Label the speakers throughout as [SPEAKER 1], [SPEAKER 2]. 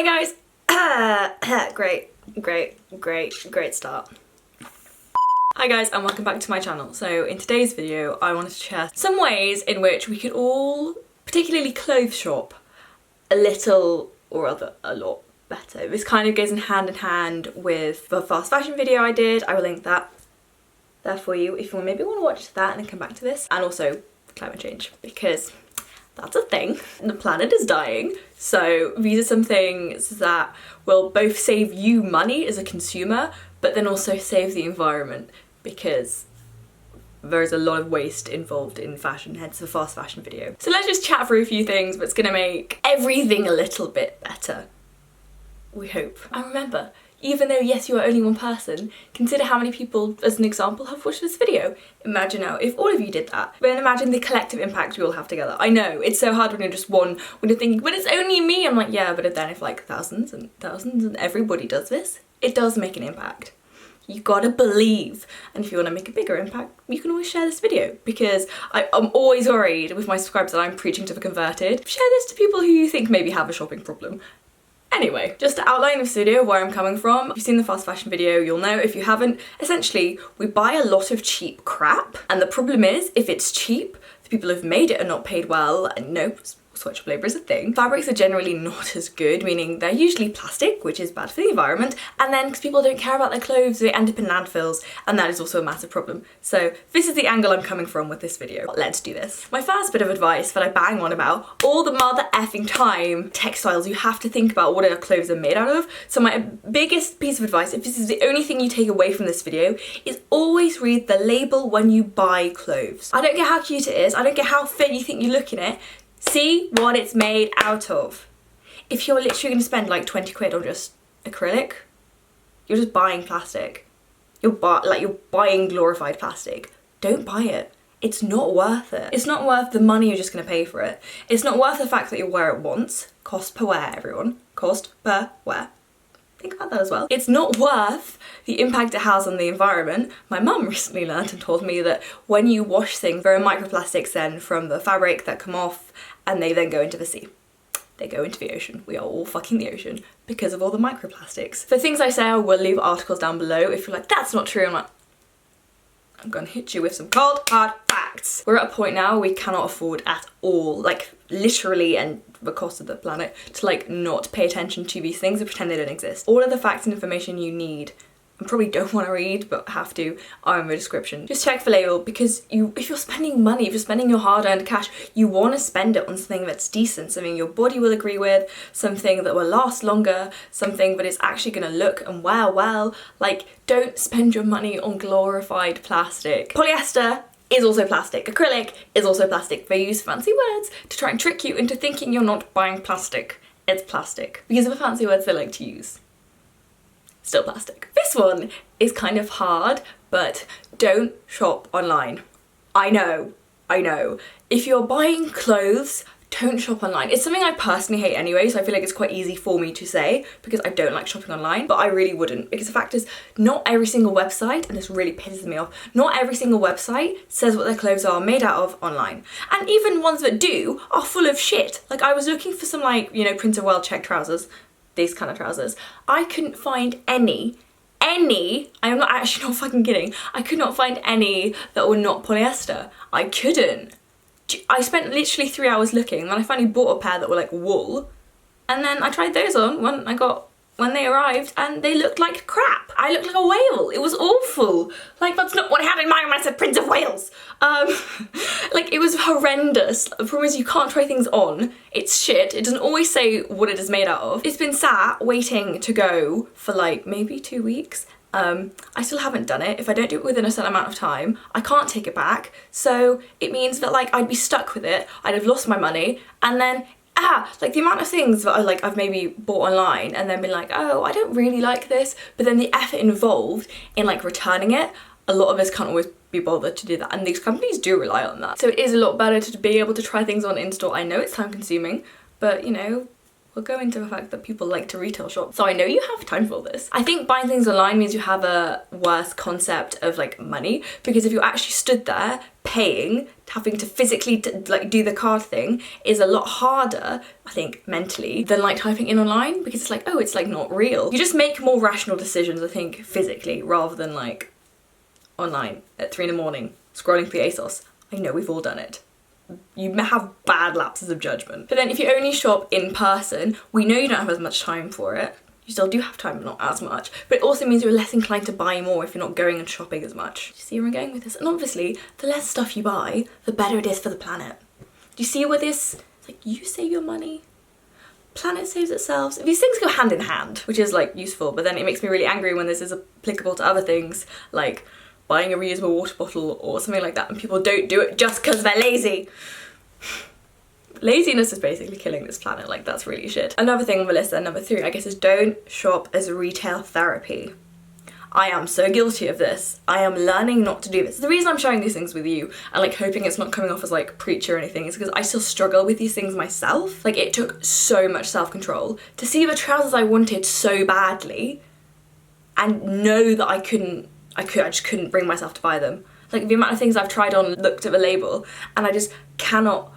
[SPEAKER 1] Hi guys! Great start. Hi guys and welcome back to my channel. So in today's video I wanted to share some ways in which we could all, particularly clothes shop, a little or rather a lot better. This kind of goes in hand with the fast fashion video I did. I will link that there for you if you maybe want to watch that and then come back to this. And also climate change, because that's a thing. The planet is dying. So these are some things that will both save you money as a consumer, but then also save the environment, because there's a lot of waste involved in fashion, hence the fast fashion video. So let's just chat through a few things that's gonna make everything a little bit better. We hope. And remember, even though yes you are only one person, consider how many people, as an example, have watched this video. Imagine now if all of you did that, then imagine the collective impact we all have together. I know, it's so hard when you're just one, when you're thinking, but it's only me. I'm like, yeah, but then if like thousands and thousands and everybody does this, it does make an impact. You gotta believe. And if you wanna make a bigger impact, you can always share this video, because I'm always worried with my subscribers that I'm preaching to the converted. Share this to people who you think maybe have a shopping problem. Anyway, just to outline this video, where I'm coming from. If you've seen the fast fashion video, you'll know. If you haven't, essentially, we buy a lot of cheap crap. And the problem is, if it's cheap, the people who've made it are not paid well, and no, sweatshop labour is a thing. Fabrics are generally not as good, meaning they're usually plastic, which is bad for the environment, and then because people don't care about their clothes, they end up in landfills, and that is also a massive problem. So this is the angle I'm coming from with this video. Let's do this. My first bit of advice that I bang on about all the mother effing time, textiles, you have to think about what our clothes are made out of. So my biggest piece of advice, if this is the only thing you take away from this video, is always read the label when you buy clothes. I don't care how cute it is, I don't care how fit you think you look in it, see what it's made out of. If you're literally gonna spend like 20 quid on just acrylic, you're just buying plastic. You're buying glorified plastic. Don't buy it. It's not worth it. It's not worth the money you're just gonna pay for it. It's not worth the fact that you'll wear it once. Cost per wear, everyone. Cost per wear. Think about that as well. It's not worth the impact it has on the environment. My mum recently learned and told me that when you wash things, there are microplastics then from the fabric that come off, and they then go into the sea. They go into the ocean. We are all fucking the ocean because of all the microplastics. For things I say, I will leave articles down below. If you're like, that's not true, I'm gonna hit you with some cold, hard facts. We're at a point now we cannot afford at all, like literally, and the cost of the planet, to like not pay attention to these things and pretend they don't exist. All of the facts and information you need and probably don't want to read but have to are in the description. Just check the label, because if you're spending money, if you're spending your hard-earned cash, you want to spend it on something that's decent, something your body will agree with, something that will last longer, something that is actually going to look and wear well. Like, don't spend your money on glorified plastic. Polyester is also plastic. Acrylic is also plastic. They use fancy words to try and trick you into thinking you're not buying plastic. It's plastic. Because of the fancy words they like to use. Still plastic. This one is kind of hard, but don't shop online. I know. If you're buying clothes, don't shop online. It's something I personally hate anyway, so I feel like it's quite easy for me to say, because I don't like shopping online, but I really wouldn't, because the fact is, not every single website, and this really pisses me off, not every single website says what their clothes are made out of online. And even ones that do are full of shit. Like, I was looking for some, like, you know, Prince of Wales check trousers, these kind of trousers. I couldn't find any, I'm not actually not fucking kidding, I could not find any that were not polyester. I couldn't. I spent literally 3 hours looking, and then I finally bought a pair that were like wool, and then I tried those on when they arrived, and they looked like crap. I looked like a whale. It was awful. Like, that's not what I had in mind when I said Prince of Wales. Like, it was horrendous. The problem is you can't try things on. It's shit. It doesn't always say what it is made out of. It's been sat waiting to go for like maybe 2 weeks. I still haven't done it. If I don't do it within a certain amount of time, I can't take it back. So it means that like I'd be stuck with it. I'd have lost my money, and then like the amount of things that I've maybe bought online and then been like, oh, I don't really like this, but then the effort involved in like returning it, a lot of us can't always be bothered to do that, and these companies do rely on that. So it is a lot better to be able to try things on in store. I know it's time consuming, but you know, we'll go into the fact that people like to retail shop, so I know you have time for all this. I think buying things online means you have a worse concept of like money, because if you actually stood there, paying, having to physically like do the card thing is a lot harder, I think, mentally than like typing in online, because it's like, oh, it's like not real. You just make more rational decisions, I think, physically rather than like online at 3 in the morning scrolling through ASOS. I know we've all done it. You have bad lapses of judgment. But then if you only shop in person, we know you don't have as much time for it. You still do have time, but not as much. But it also means you're less inclined to buy more if you're not going and shopping as much. Do you see where I'm going with this? And obviously, the less stuff you buy, the better it is for the planet. Do you see where this, it's like, you save your money, planet saves itself. These things go hand in hand, which is like useful, but then it makes me really angry when this is applicable to other things, like buying a reusable water bottle or something like that, and people don't do it just because they're lazy. Laziness is basically killing this planet, like that's really shit. Another thing on the list then, number 3, I guess, is don't shop as retail therapy. I am so guilty of this. I am learning not to do this. The reason I'm sharing these things with you and like hoping it's not coming off as like preachy or anything is because I still struggle with these things myself. Like it took so much self-control to see the trousers I wanted so badly and know that I just couldn't bring myself to buy them. Like the amount of things I've tried on, looked at the label, and I just cannot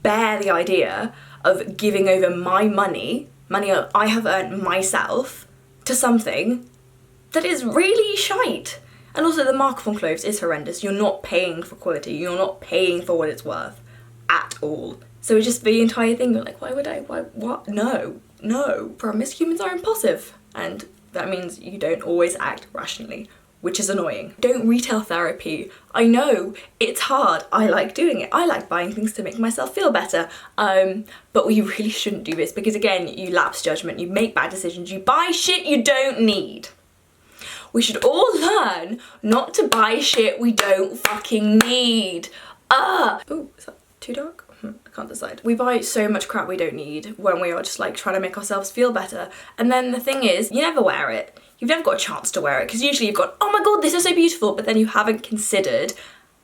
[SPEAKER 1] bear the idea of giving over my money I have earned myself, to something that is really shite. And also the markup on clothes is horrendous. You're not paying for quality, you're not paying for what it's worth at all. So it's just the entire thing, you're like, why would I, what? No, promise, humans are impulsive. And that means you don't always act rationally, which is annoying. Don't retail therapy. I know, it's hard. I like doing it. I like buying things to make myself feel better. But we really shouldn't do this because again, you lapse judgment, you make bad decisions, you buy shit you don't need. We should all learn not to buy shit we don't fucking need. Oh, is that too dark? I can't decide. We buy so much crap we don't need when we are just like trying to make ourselves feel better. And then the thing is, you never wear it. You've never got a chance to wear it because usually you've got, oh my god, this is so beautiful, but then you haven't considered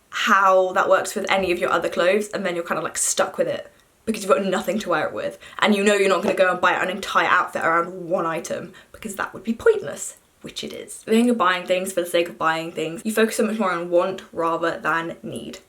[SPEAKER 1] how that works with any of your other clothes, and then you're kind of like stuck with it because you've got nothing to wear it with, and you know you're not going to go and buy an entire outfit around one item because that would be pointless, which it is. Then you're buying things for the sake of buying things. You focus so much more on want rather than need.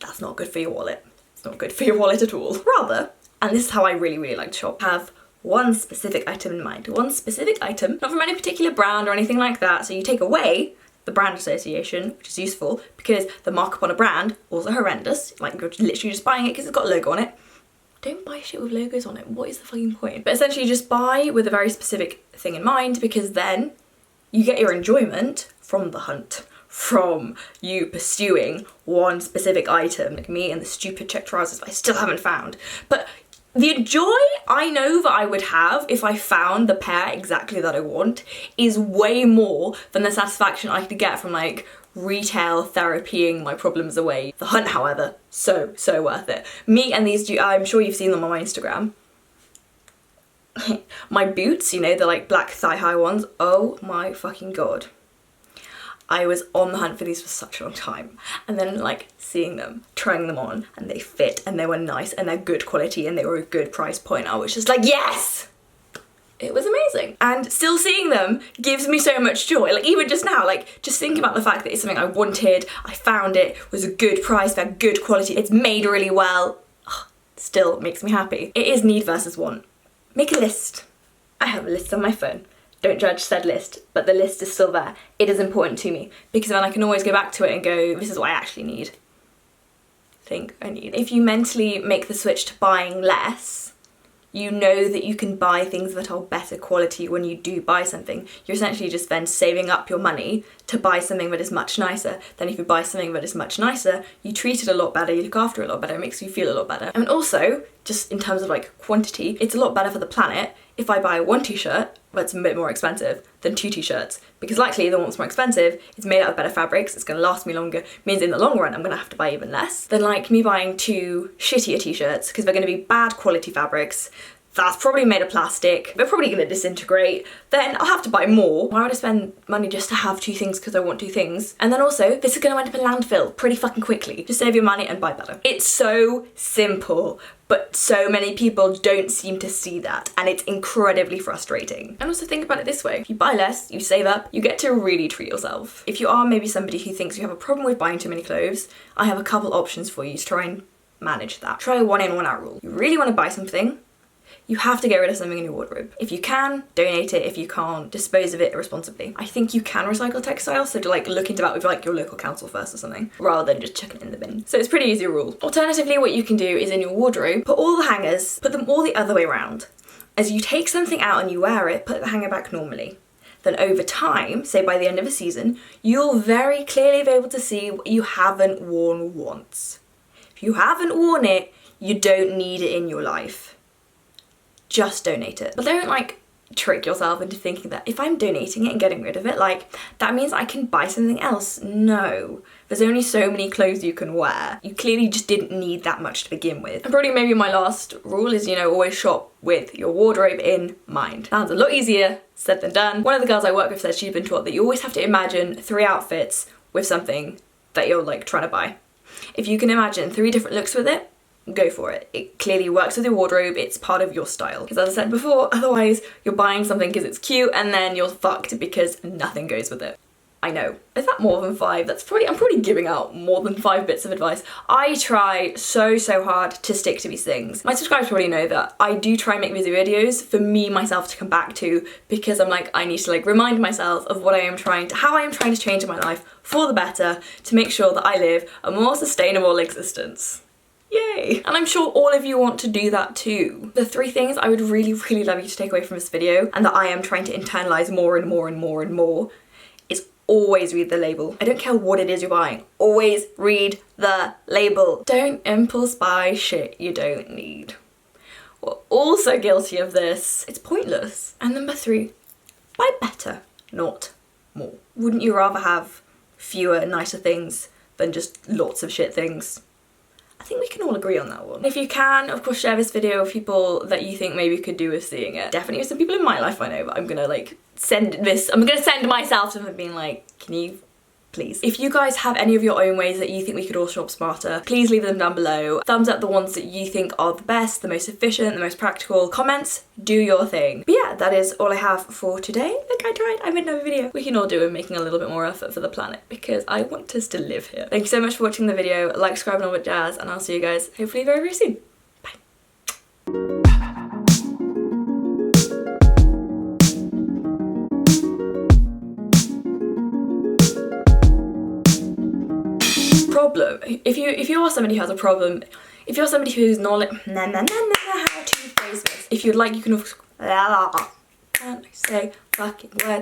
[SPEAKER 1] That's not good for your wallet. It's not good for your wallet at all. Rather, and this is how I really like to shop, have one specific item in mind. One specific item, not from any particular brand or anything like that. So you take away the brand association, which is useful because the markup on a brand also horrendous. Like you're literally just buying it because it's got a logo on it. Don't buy shit with logos on it. What is the fucking point? But essentially just buy with a very specific thing in mind, because then you get your enjoyment from the hunt, from you pursuing one specific item, like me and the stupid check trousers I still haven't found. But the joy I know that I would have if I found the pair exactly that I want is way more than the satisfaction I could get from like retail therapying my problems away. The hunt, however, so worth it. Me and these, I'm sure you've seen them on my Instagram. My boots, you know, the like black thigh-high ones, oh my fucking god. I was on the hunt for these for such a long time, and then like seeing them, trying them on, and they fit and they were nice and they're good quality and they were a good price point, I was just like, yes! It was amazing. And still seeing them gives me so much joy. Like even just now, like just think about the fact that it's something I wanted, I found it, was a good price, they're good quality, it's made really well, still makes me happy. It is need versus want. Make a list. I have a list on my phone. Don't judge said list, but the list is still there. It is important to me because then I can always go back to it and go, this is what I actually need. Think I need. If you mentally make the switch to buying less, you know that you can buy things that are better quality when you do buy something. You're essentially just then saving up your money to buy something that is much nicer. Then if you buy something that is much nicer, you treat it a lot better, you look after it a lot better, it makes you feel a lot better. And also, just in terms of like quantity, it's a lot better for the planet if I buy one t-shirt that's a bit more expensive than 2 t-shirts, because likely the one that's more expensive is made out of better fabrics, it's going to last me longer, means in the long run I'm going to have to buy even less than like me buying 2 shittier t-shirts because they're going to be bad quality fabrics, that's probably made of plastic, they're probably gonna disintegrate, then I'll have to buy more. Why would I spend money just to have 2 things because I want 2 things? And then also, this is gonna end up in landfill pretty fucking quickly. Just save your money and buy better. It's so simple, but so many people don't seem to see that, and it's incredibly frustrating. And also think about it this way, if you buy less, you save up, you get to really treat yourself. If you are maybe somebody who thinks you have a problem with buying too many clothes, I have a couple options for you to try and manage that. Try a 1 in, 1 out rule. You really wanna buy something, you have to get rid of something in your wardrobe. If you can, donate it. If you can't, dispose of it irresponsibly. I think you can recycle textiles, so to like look into that with like your local council first or something, rather than just chucking it in the bin. So it's a pretty easy rule. Alternatively, what you can do is in your wardrobe, put all the hangers, put them all the other way around. As you take something out and you wear it, put the hanger back normally. Then over time, say by the end of a season, you'll very clearly be able to see what you haven't worn once. If you haven't worn it, you don't need it in your life. Just donate it. But don't like trick yourself into thinking that if I'm donating it and getting rid of it, like that means I can buy something else. No, there's only so many clothes you can wear. You clearly just didn't need that much to begin with. And probably maybe my last rule is, you know, always shop with your wardrobe in mind. Sounds a lot easier said than done. One of the girls I work with says she's been taught that you always have to imagine 3 outfits with something that you're like trying to buy. If you can imagine 3 different looks with it, go for it. It clearly works with your wardrobe, it's part of your style. Because as I said before, otherwise you're buying something because it's cute and then you're fucked because nothing goes with it. I know. Is that more than 5? I'm probably giving out more than 5 bits of advice. I try so hard to stick to these things. My subscribers probably know that I do try and make busy videos for me, myself to come back to, because I'm like, I need to like remind myself of how I am trying to change in my life for the better to make sure that I live a more sustainable existence. Yay! And I'm sure all of you want to do that too. The 3 things I would really love you to take away from this video, and that I am trying to internalize more and more, is always read the label. I don't care what it is you're buying, always read the label. Don't impulse buy shit you don't need. We're also guilty of this. It's pointless. And number 3, buy better, not more. Wouldn't you rather have fewer, nicer things than just lots of shit things? I think we can all agree on that one. If you can, of course, share this video with people that you think maybe could do with seeing it. Definitely some people in my life I know, but I'm gonna send myself to them being like, can you please? If you guys have any of your own ways that you think we could all shop smarter, please leave them down below. Thumbs up the ones that you think are the best, the most efficient, the most practical. Comments, do your thing. But yeah, that is all I have for today. Look, I made another video. We can all do with making a little bit more effort for the planet because I want us to live here. Thank you so much for watching the video. Like, subscribe and all that jazz, and I'll see you guys hopefully very soon. Problem. If you are somebody who has a problem, if you're somebody who's not how to phrase this, if you'd like, you can can't say fucking words.